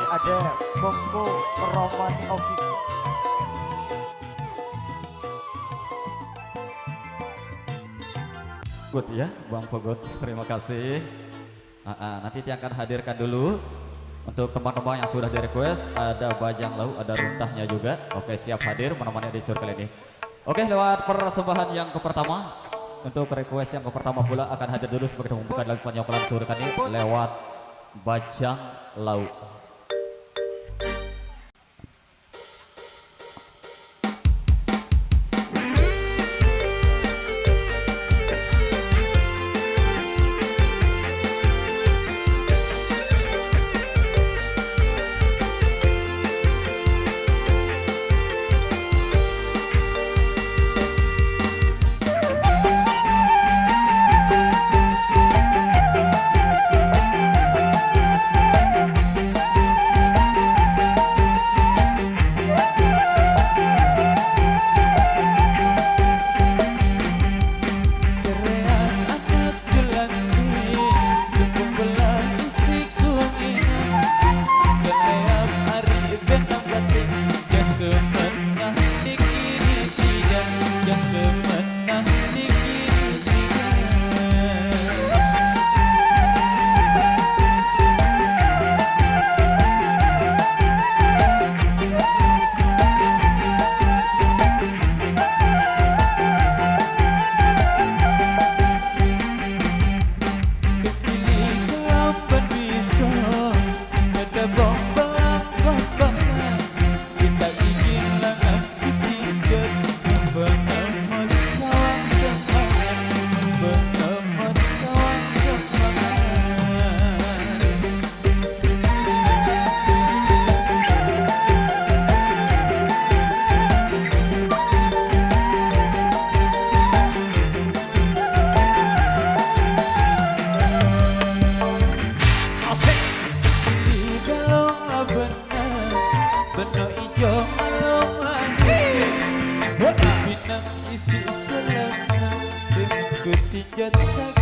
ada Koko Romani Official. Good ya, Bang Pogot, terima kasih. Nanti dia akan hadirkan dulu untuk teman-teman yang sudah di request. Ada Bajang Lau, ada Runtahnya juga. Oke, siap hadir menemani di sur kali ini. Oke, lewat persembahan yang pertama, untuk request yang pertama pula akan hadir dulu sebagai pembuka dalam penyokolan sur kali ini lewat Bajang Lau. Isi selama dengan ku tinjau